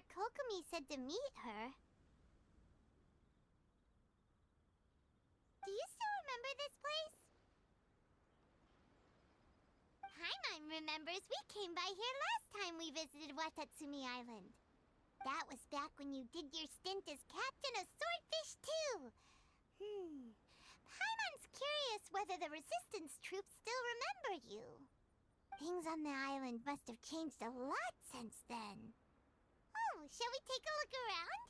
where Kokomi said to meet her. Do you still remember this place? Paimon remembers we came by here last time we visited Watatsumi Island. That was back when you did your stint as captain of Swordfish too. Paimon's curious whether the resistance troops still remember you. Things on the island must have changed a lot since then. Oh, shall we take a look around?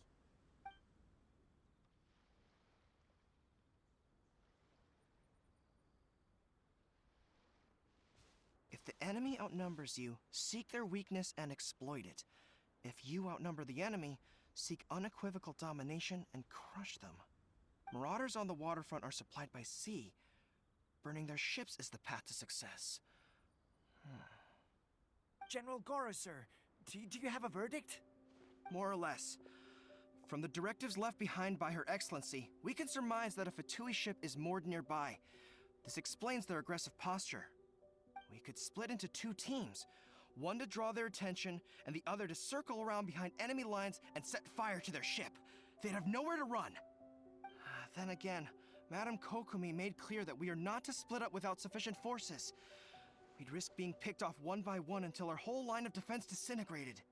If the enemy outnumbers you, seek their weakness and exploit it. If you outnumber the enemy, seek unequivocal domination and crush them. Marauders on the waterfront are supplied by sea. Burning their ships is the path to success. General Goro, sir, do you have a verdict? More or less. From the directives left behind by Her Excellency, we can surmise that a Fatui ship is moored nearby. This explains their aggressive posture. We could split into two teams, one to draw their attention, and the other to circle around behind enemy lines and set fire to their ship. They'd have nowhere to run. Then again, Madame Kokomi made clear that we are not to split up without sufficient forces. We'd risk being picked off one by one until our whole line of defense disintegrated.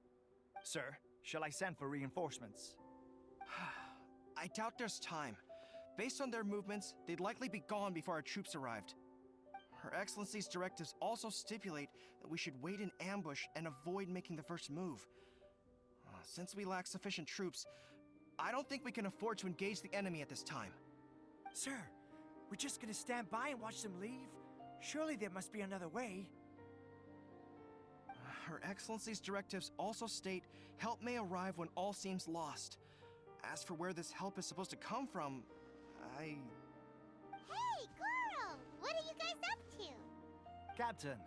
Sir, shall I send for reinforcements? I doubt there's time. Based on their movements, they'd likely be gone before our troops arrived. Her Excellency's directives also stipulate that we should wait in ambush and avoid making the first move. Since we lack sufficient troops, I don't think we can afford to engage the enemy at this time. Sir, we're just gonna stand by and watch them leave? Surely there must be another way. Her Excellency's directives also state help may arrive when all seems lost. As for where this help is supposed to come from, Hey, Goro! What are you guys up to? Captain,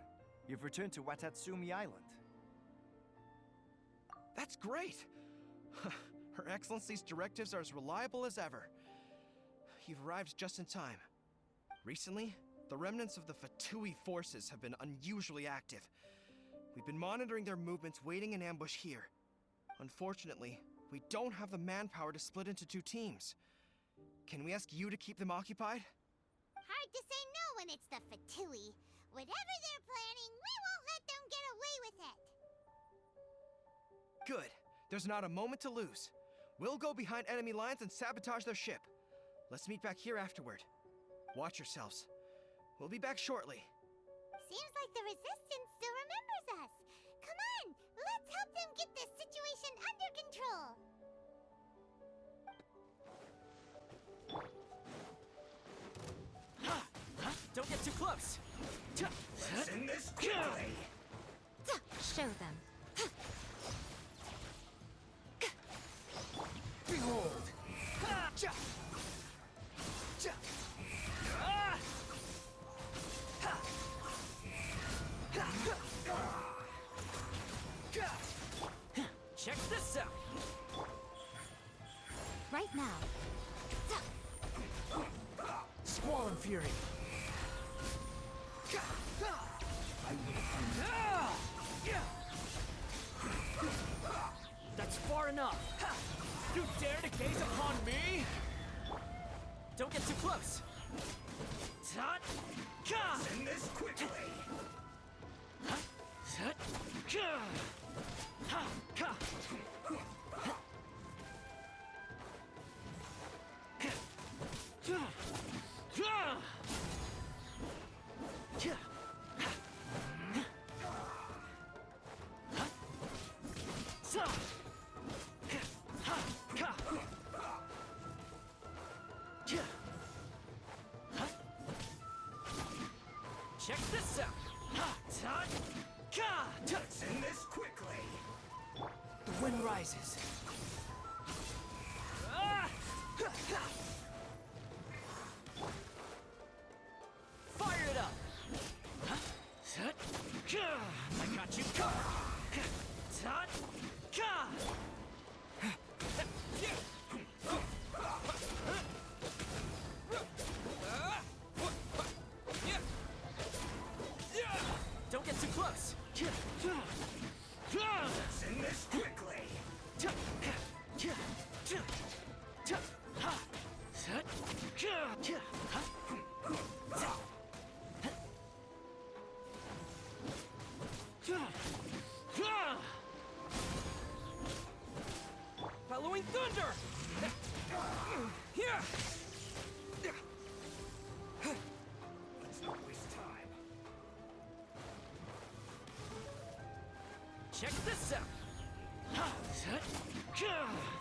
you've returned to Watatsumi Island. That's great! Her Excellency's directives are as reliable as ever. You've arrived just in time. Recently, the remnants of the Fatui forces have been unusually active. We've been monitoring their movements, waiting in ambush here. Unfortunately, we don't have the manpower to split into two teams. Can we ask you to keep them occupied? Hard to say no when it's the Fatui. Whatever they're planning, we won't let them get away with it. Good. There's not a moment to lose. We'll go behind enemy lines and sabotage their ship. Let's meet back here afterward. Watch yourselves. We'll be back shortly. Seems like the Resistance still remembers us. Come on, let's help them get this situation under control. Don't get too close! Let's end this quickly! Show them. Behold! Check this out! Right now. Squall and Fury! That's far enough! You dare to gaze upon me? Don't get too close! Let's end this quickly! Check this out! Let's end this quickly! The wind rises. Fire it up! I got you covered! Don't get too close! Let's end this quickly! Following thunder! Let's not waste time. Check this out!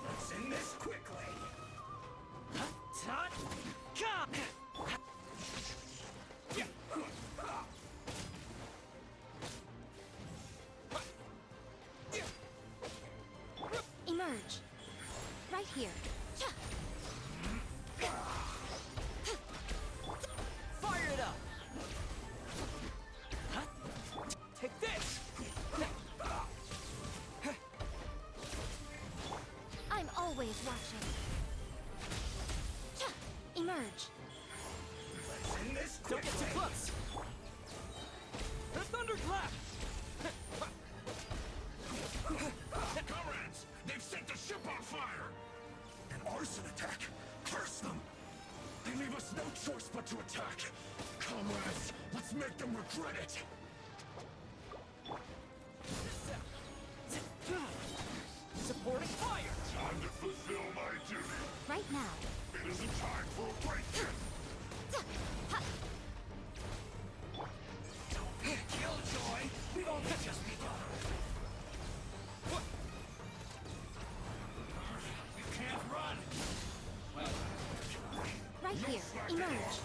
Let's end this quickly. Emerge. Right here. Fire it up! Take this! I'm always watching. Emerge. Let's end this Don't quickly. get too close! The thunderclap! Comrades, they've set the ship on fire. An arson attack. Curse them. They leave us no choice but to attack. Comrades, let's make them regret it. Supporting fire! Time to fulfill my duty. Right now. It isn't time for a break. Don't be a killjoy. We've only just begun. You can't run. Right here. Emerge.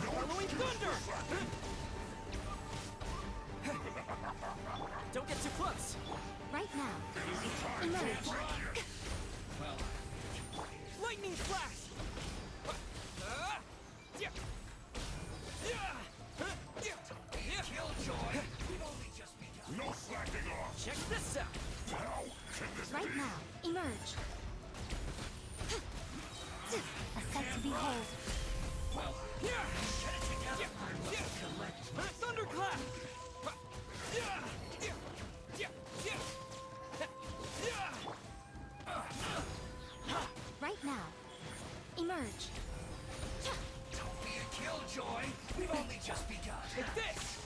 Following thunder! Don't get too close! Right now. Emerge. Lightning flash! Killjoy. We've only just begun. No slacking off. Check this out! How can this Right be? now. Emerge. A sight to behold. Thunderclap! Right now. Emerge. Don't be a killjoy. We've only just begun. Take this!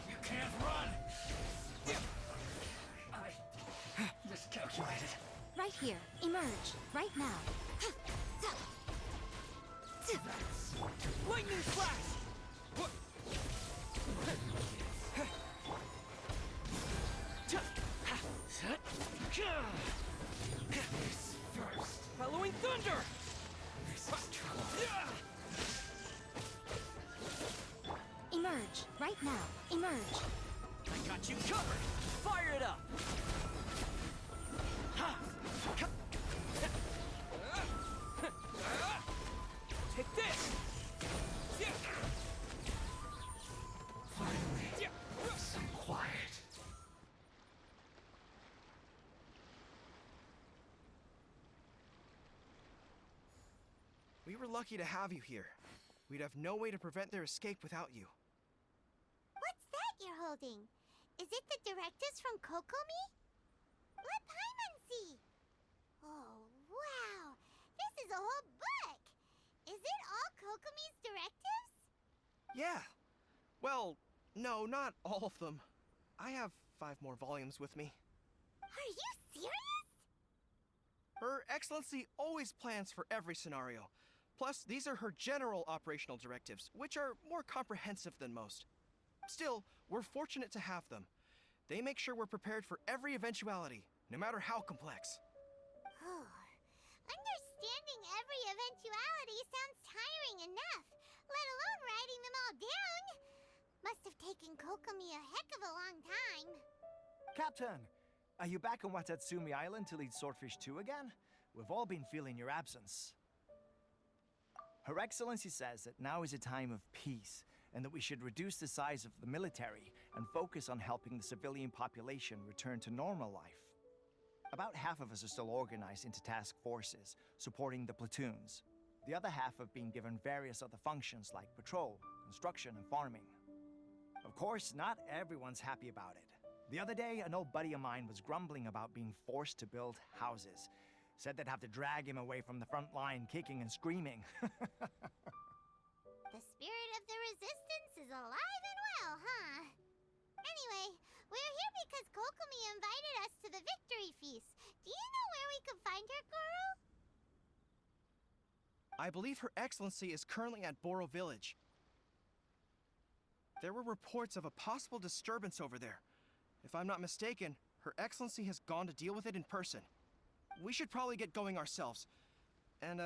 You can't run. I miscalculated. Right here. Emerge. Right now. Lightning flash! Following thunder! Emerge. Right now. Emerge. I got you covered! Fire it up! Take this! Some quiet. We were lucky to have you here. We'd have no way to prevent their escape without you. What's that you're holding? Is it the directives from Kokomi? Let Paimon see. Oh, wow. This is a whole book. Is it all Kokomi's directives? Yeah. Well, no, not all of them. I have 5 more volumes with me. Are you serious? Her Excellency always plans for every scenario. Plus, these are her general operational directives, which are more comprehensive than most. Still, we're fortunate to have them. They make sure we're prepared for every eventuality, no matter how complex. Oh, understanding every eventuality sounds tiring enough, let alone writing them all down. Must have taken Kokomi a heck of a long time. Captain, are you back on Watatsumi Island to lead Swordfish 2 again? We've all been feeling your absence. Her Excellency says that now is a time of peace, and that we should reduce the size of the military and focus on helping the civilian population return to normal life. About half of us are still organized into task forces, supporting the platoons. The other half have been given various other functions like patrol, construction, and farming. Of course, not everyone's happy about it. The other day, an old buddy of mine was grumbling about being forced to build houses. Said they'd have to drag him away from the front line, kicking and screaming. The spirit of the resistance is alive and well, huh? Anyway, we're here because Kokomi invited us to the victory feast. Do you know where we could find her, Guru? I believe Her Excellency is currently at Boro Village. There were reports of a possible disturbance over there. If I'm not mistaken, Her Excellency has gone to deal with it in person. We should probably get going ourselves. And,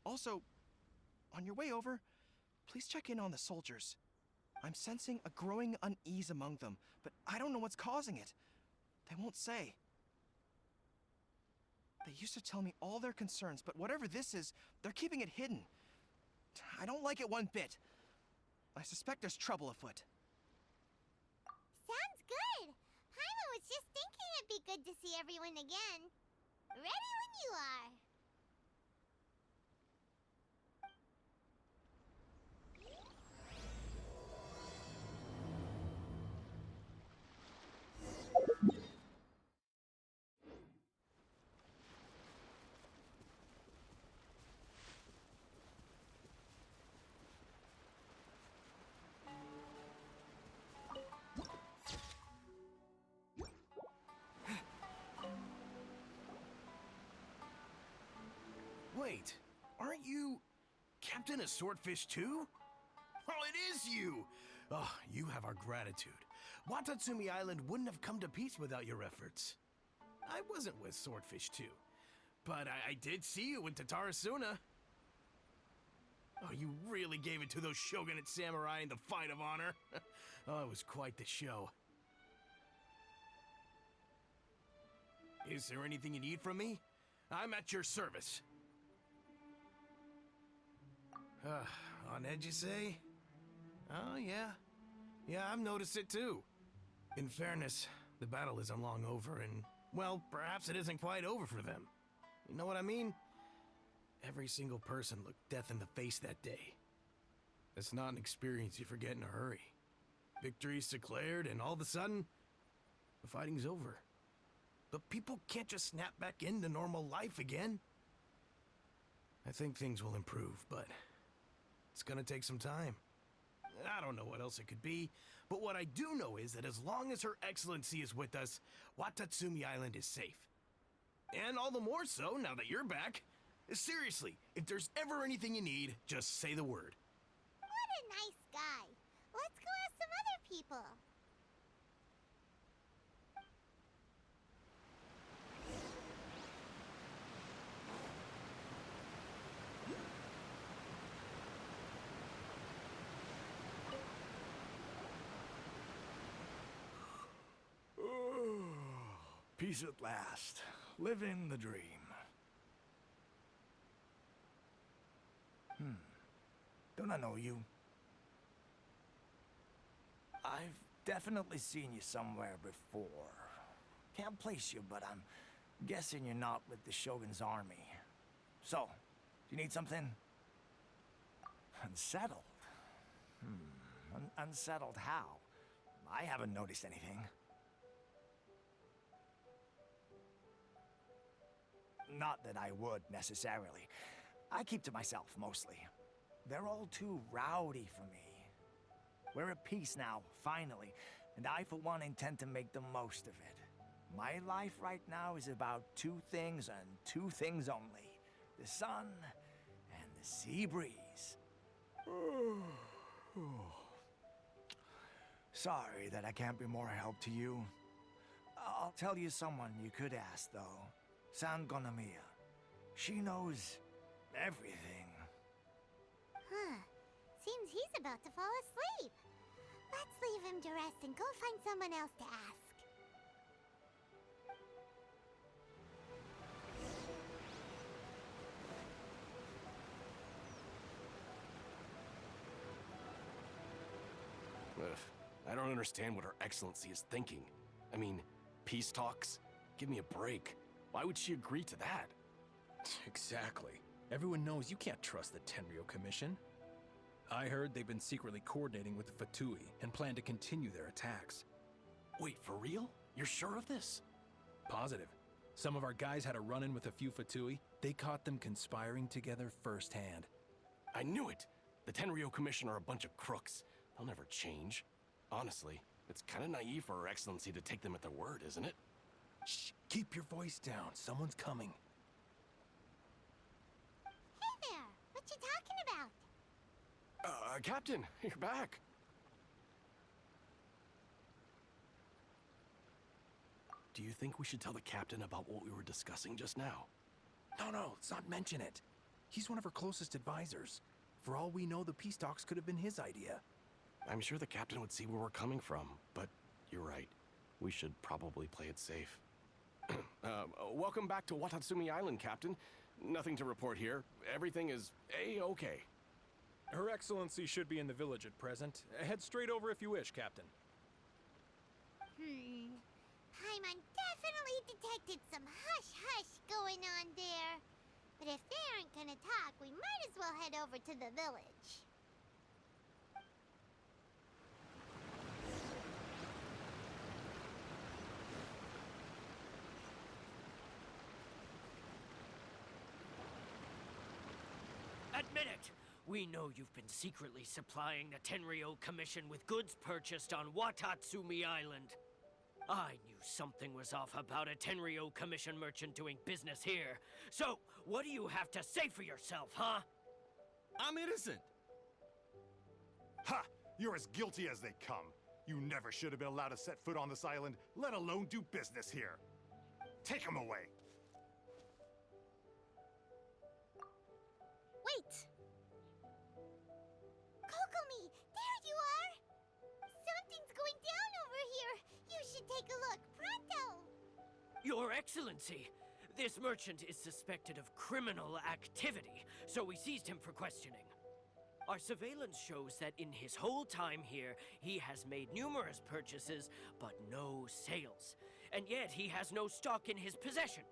also, on your way over, please check in on the soldiers. I'm sensing a growing unease among them, but I don't know what's causing it. They won't say. They used to tell me all their concerns, but whatever this is, they're keeping it hidden. I don't like it one bit. I suspect there's trouble afoot. Sounds good. Paimon was just thinking it'd be good to see everyone again. Ready when you are. Wait, aren't you Captain of Swordfish too? Oh, it is you! Oh, you have our gratitude. Watatsumi Island wouldn't have come to peace without your efforts. I wasn't with Swordfish too, but I did see you with Tatarasuna. Oh, you really gave it to those Shogunate samurai in the fight of honor. Oh, it was quite the show. Is there anything you need from me? I'm at your service. On edge, you say? Oh, yeah. Yeah, I've noticed it too. In fairness, the battle isn't long over, and, well, perhaps it isn't quite over for them. You know what I mean? Every single person looked death in the face that day. It's not an experience you forget in a hurry. Victory's declared, and all of a sudden, the fighting's over. But people can't just snap back into normal life again. I think things will improve, but it's gonna take some time. I don't know what else it could be, but what I do know is that as long as Her Excellency is with us, Watatsumi Island is safe. And all the more so now that you're back. Seriously, if there's ever anything you need, just say the word. What a nice guy. Let's go ask some other people. Peace at last. Living the dream. Don't I know you? I've definitely seen you somewhere before. Can't place you, but I'm guessing you're not with the Shogun's army. So, do you need something? Unsettled? Unsettled how? I haven't noticed anything. Not that I would, necessarily. I keep to myself, mostly. They're all too rowdy for me. We're at peace now, finally, and I, for one, intend to make the most of it. My life right now is about two things and two things only. The sun and the sea breeze. Sorry that I can't be more help to you. I'll tell you someone you could ask, though. San Gonamiya. She knows everything. Huh. Seems he's about to fall asleep. Let's leave him to rest and go find someone else to ask. Ugh, I don't understand what Her Excellency is thinking. I mean, peace talks? give me a break. Why would she agree to that? Exactly. Everyone knows you can't trust the Tenryo Commission. I heard they've been secretly coordinating with the Fatui and plan to continue their attacks. Wait, for real? You're sure of this? Positive. Some of our guys had a run-in with a few Fatui. They caught them conspiring together firsthand. I knew it! The Tenryo Commission are a bunch of crooks. They'll never change. Honestly, it's kind of naive for Her Excellency to take them at their word, isn't it? Shh, keep your voice down. Someone's coming. Hey there! What you talking about? Captain, you're back. Do you think we should tell the captain about what we were discussing just now? No, let's not mention it. He's one of our closest advisors. For all we know, the peace talks could have been his idea. I'm sure the captain would see where we're coming from, but you're right. We should probably play it safe. Welcome back to Watatsumi Island, Captain. Nothing to report here. Everything is A-okay. Her Excellency should be in the village at present. Head straight over if you wish, Captain. Paimon definitely detected some hush-hush going on there. But if they aren't gonna talk, we might as well head over to the village. Admit it! We know you've been secretly supplying the Tenryo Commission with goods purchased on Watatsumi Island. I knew something was off about a Tenryo Commission merchant doing business here. So, what do you have to say for yourself, huh? I'm innocent. Ha! You're as guilty as they come. You never should have been allowed to set foot on this island, let alone do business here. Take him away. Wait! Kokomi, there you are! Something's going down over here. You should take a look, pronto! Your Excellency, this merchant is suspected of criminal activity, so we seized him for questioning. Our surveillance shows that in his whole time here, he has made numerous purchases, but no sales. And yet he has no stock in his possession.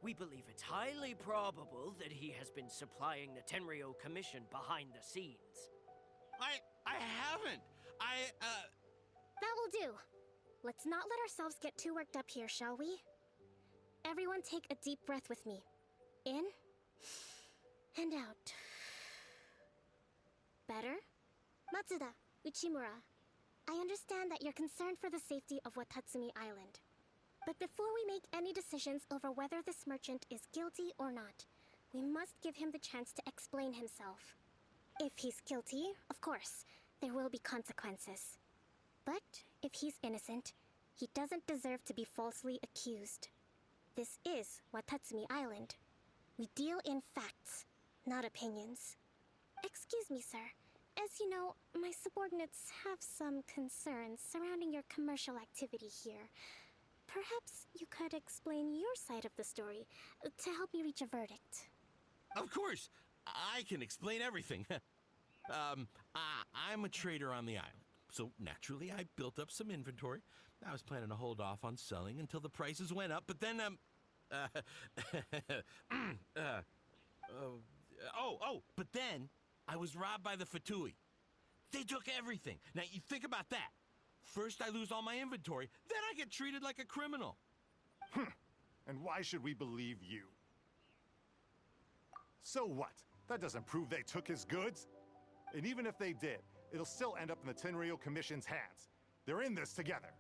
We believe it's highly probable that he has been supplying the Tenryo Commission behind the scenes. I haven't. That will do. Let's not let ourselves get too worked up here, shall we? Everyone take a deep breath with me. In and out. Better? Matsuda, Uchimura, I understand that you're concerned for the safety of Watatsumi Island. But before we make any decisions over whether this merchant is guilty or not, we must give him the chance to explain himself. If he's guilty, of course, there will be consequences. But if he's innocent, he doesn't deserve to be falsely accused. This is Watatsumi Island. We deal in facts, not opinions. Excuse me, sir. As you know, my subordinates have some concerns surrounding your commercial activity here. Perhaps you could explain your side of the story to help me reach a verdict. Of course, I can explain everything. I'm a trader on the island, so naturally I built up some inventory. I was planning to hold off on selling until the prices went up, but then, but then I was robbed by the Fatui. They took everything. Now, you think about that. First I lose all my inventory, then I get treated like a criminal. And why should we believe you? So what? That doesn't prove they took his goods. And even if they did, it'll still end up in the Tenryo Commission's hands. They're in this together.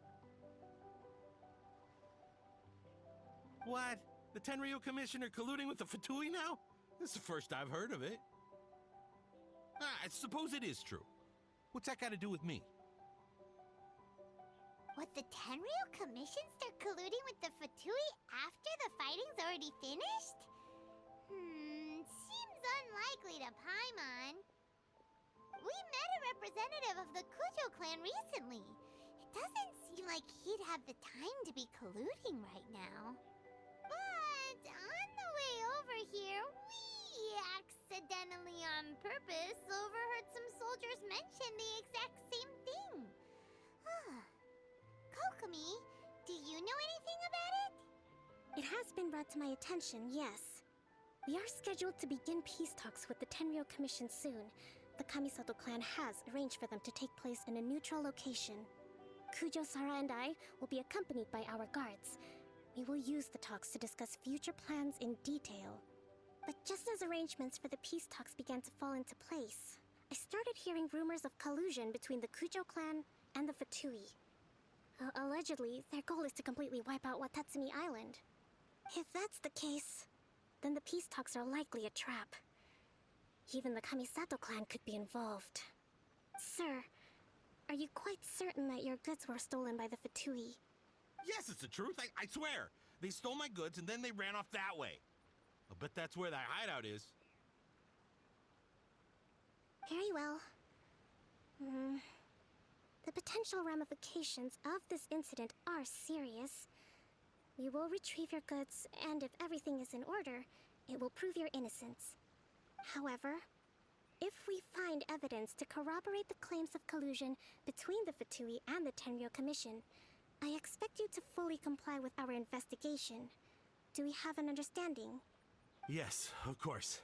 What? The Tenryo Commissioner colluding with the Fatui now? This is the first I've heard of it. I suppose it is true. What's that got to do with me? Would the Tenryo Commission start colluding with the Fatui after the fighting's already finished? Seems unlikely to Paimon. We met a representative of the Kujo clan recently. It doesn't seem like he'd have the time to be colluding right now. But on the way over here, we accidentally on purpose overheard some soldiers mention the exact same thing. Kokomi, do you know anything about it? It has been brought to my attention, yes. We are scheduled to begin peace talks with the Tenryou Commission soon. The Kamisato clan has arranged for them to take place in a neutral location. Kujo-Sara and I will be accompanied by our guards. We will use the talks to discuss future plans in detail. But just as arrangements for the peace talks began to fall into place, I started hearing rumors of collusion between the Kujo clan and the Fatui. Allegedly, their goal is to completely wipe out Watatsumi Island. If that's the case, then the peace talks are likely a trap. Even the Kamisato clan could be involved. Sir, are you quite certain that your goods were stolen by the Fatui? Yes, it's the truth. I swear. They stole my goods and then they ran off that way. I'll bet that's where that hideout is. Very well. The potential ramifications of this incident are serious. We will retrieve your goods, and if everything is in order, it will prove your innocence. However, if we find evidence to corroborate the claims of collusion between the Fatui and the Tenryou Commission, I expect you to fully comply with our investigation. Do we have an understanding? Yes, of course.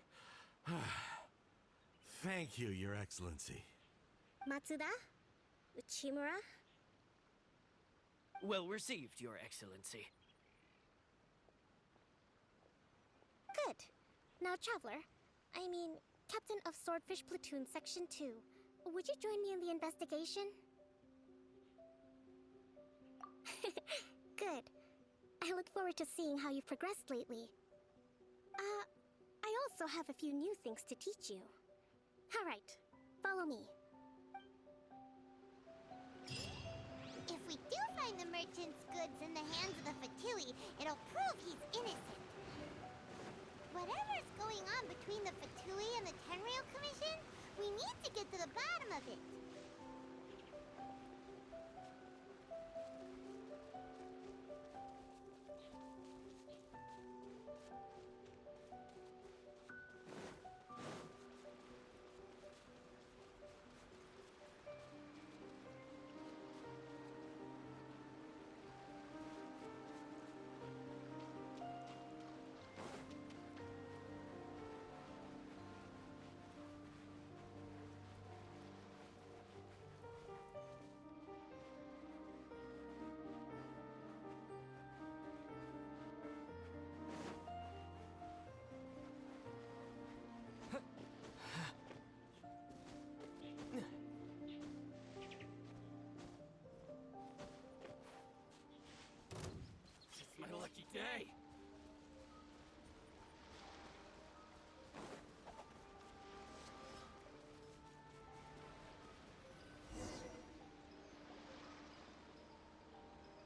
Thank you, Your Excellency. Matsuda? Uchimura? Well received, Your Excellency. Good. Now, Traveler, I mean, Captain of Swordfish Platoon Section 2, would you join me in the investigation? Good. I look forward to seeing how you've progressed lately. I also have a few new things to teach you. All right, follow me. If we do find the merchant's goods in the hands of the Fatui, it'll prove he's innocent. Whatever's going on between the Fatui and the Tenryou Commission, we need to get to the bottom of it. It's my lucky day.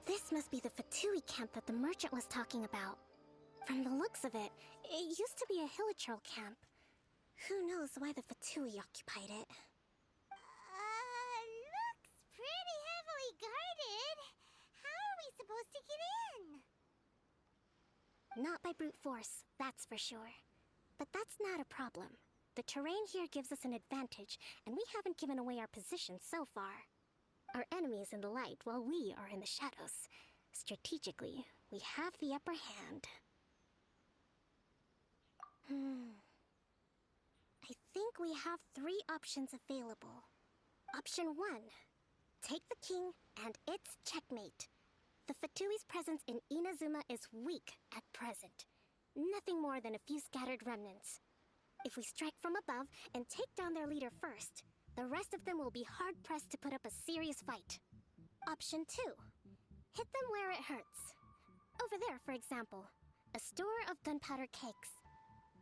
This must be the Fatui camp that the merchant was talking about. From the looks of it, it used to be a Hilichurl camp. Who knows why the Fatui occupied it? Looks pretty heavily guarded. How are we supposed to get in? Not by brute force, that's for sure. But that's not a problem. The terrain here gives us an advantage, and we haven't given away our position so far. Our enemy is in the light, while we are in the shadows. Strategically, we have the upper hand. I think we have 3 options available. Option 1. Take the king, and it's checkmate. The Fatui's presence in Inazuma is weak at present. Nothing more than a few scattered remnants. If we strike from above and take down their leader first, the rest of them will be hard-pressed to put up a serious fight. Option 2. Hit them where it hurts. Over there, for example, a store of gunpowder cakes.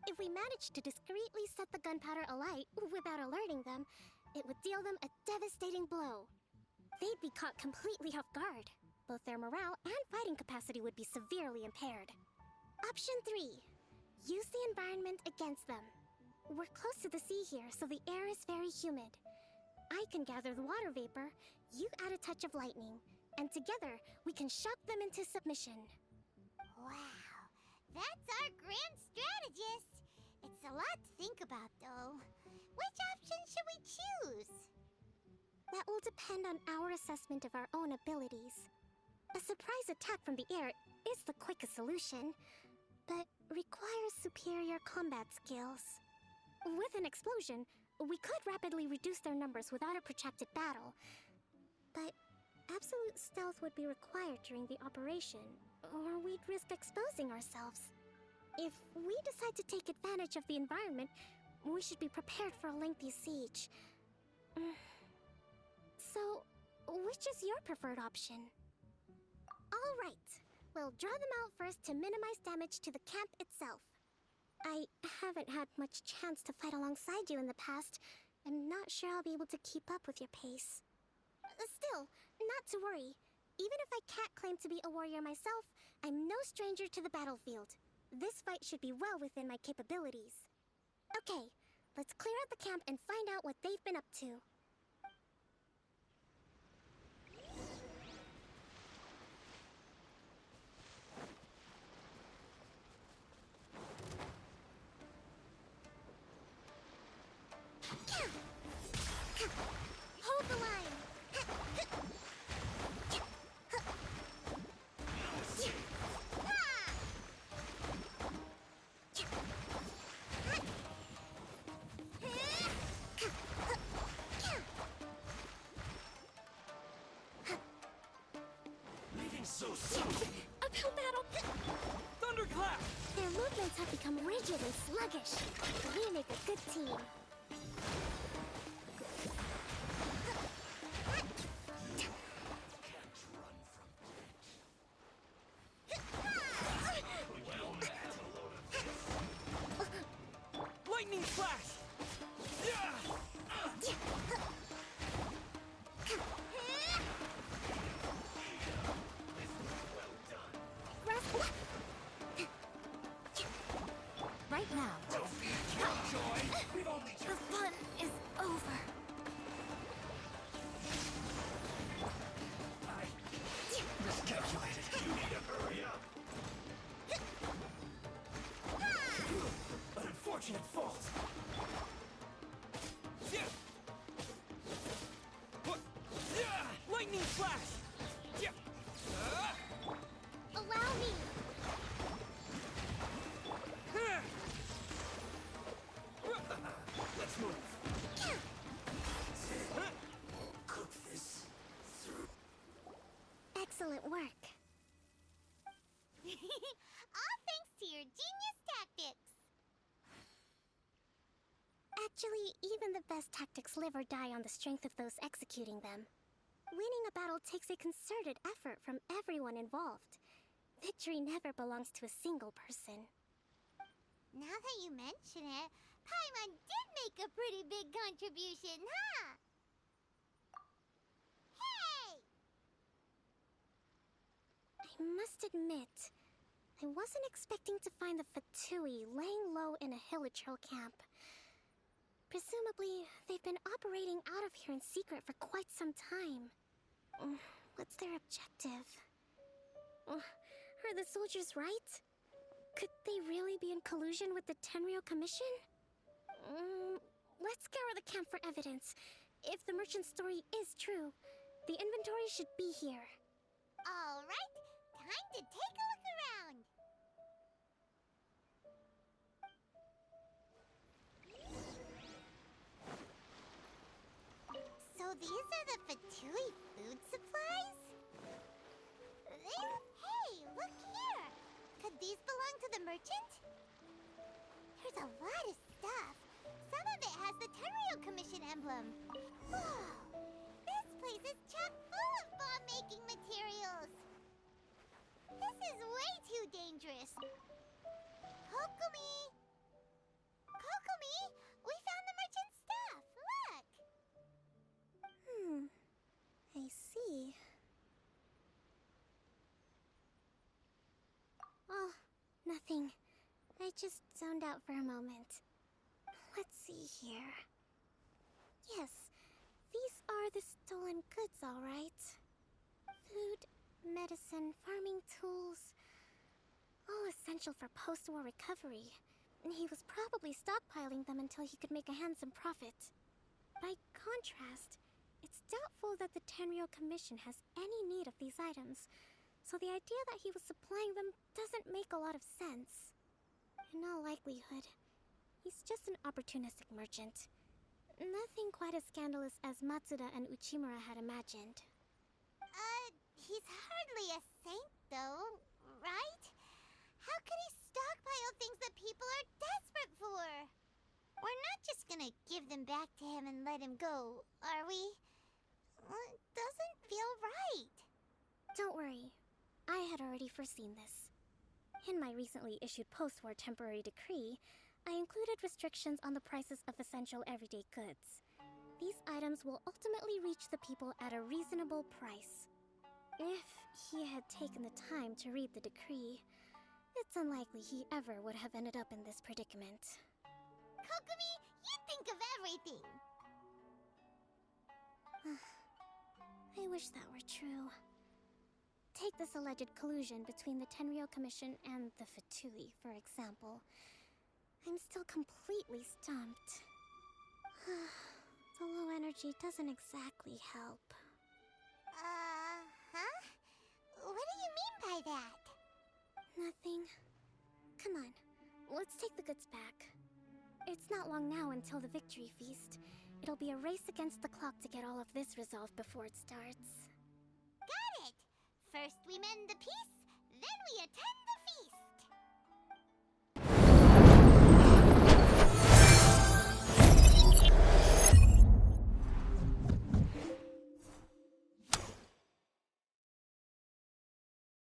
If we manage to discreetly set the gunpowder alight without alerting them, it would deal them a devastating blow. They'd be caught completely off guard. Both their morale and fighting capacity would be severely impaired. Option 3. Use the environment against them. We're close to the sea here, so the air is very humid. I can gather the water vapor, you add a touch of lightning, and together we can shock them into submission. Wow, that's our grand strategist. It's a lot to think about, though. Which option should we choose? That will depend on our assessment of our own abilities. A surprise attack from the air is the quickest solution, but requires superior combat skills. With an explosion, we could rapidly reduce their numbers without a protracted battle, but absolute stealth would be required during the operation, or we'd risk exposing ourselves. If we decide to take advantage of the environment, we should be prepared for a lengthy siege. So, which is your preferred option? All right, we'll draw them out first to minimize damage to the camp itself. I haven't had much chance to fight alongside you in the past. I'm not sure I'll be able to keep up with your pace. Still, not to worry. Even if I can't claim to be a warrior myself, I'm no stranger to the battlefield. This fight should be well within my capabilities. Okay, let's clear out the camp and find out what they've been up to. Hold the line! So slow. Uphill battle! Thunderclap! Their movements have become rigid and sluggish. We make a good team. Lightning flash! Right now. The fun is over. Miscalculated. You need to hurry up. An unfortunate fault. Lightning flash! Allow me. Let's move. Cook this through. Excellent work. All thanks to your genius tactics. Actually, even the best tactics live or die on the strength of those executing them. Winning a battle takes a concerted effort from everyone involved. Victory never belongs to a single person. Now that you mention it, Paimon did make a pretty big contribution, huh? Hey! I must admit, I wasn't expecting to find the Fatui laying low in a Hilichurl camp. Presumably, they've been operating out of here in secret for quite some time. What's their objective? Are the soldiers right? Could they really be in collusion with the Tenryo Commission? Let's scour the camp for evidence. If the merchant's story is true, the inventory should be here. All right, time to take a look around. So these are the Fatui food supplies? Hey, look here! Could these belong to the merchant? There's a lot of stuff. Some of it has the Tenryo Commission emblem. Whoa! This place is chock full of bomb-making materials. This is way too dangerous. Kokomi! Kokomi! We found the merchant's stuff! Look! I see. Oh, nothing. I just zoned out for a moment. Let's see here. Yes, these are the stolen goods, all right. Food, medicine, farming tools. All essential for post-war recovery. He was probably stockpiling them until he could make a handsome profit. By contrast, it's doubtful that the Tenryo Commission has any need of these items, so the idea that he was supplying them doesn't make a lot of sense. In all likelihood, he's just an opportunistic merchant. Nothing quite as scandalous as Matsuda and Uchimura had imagined. He's hardly a saint, though, right? How could he stockpile things that people are desperate for? We're not just gonna give them back to him and let him go, are we? It doesn't feel right. Don't worry. I had already foreseen this. In my recently issued post-war temporary decree, I included restrictions on the prices of essential everyday goods. These items will ultimately reach the people at a reasonable price. If he had taken the time to read the decree, it's unlikely he ever would have ended up in this predicament. Kokomi, you think of everything! I wish that were true. Take this alleged collusion between the Tenryou Commission and the Fatui, for example. I'm still completely stumped. The low energy doesn't exactly help. Huh? What do you mean by that? Nothing. Come on, let's take the goods back. It's not long now until the victory feast. It'll be a race against the clock to get all of this resolved before it starts. Got it! First we mend the peace,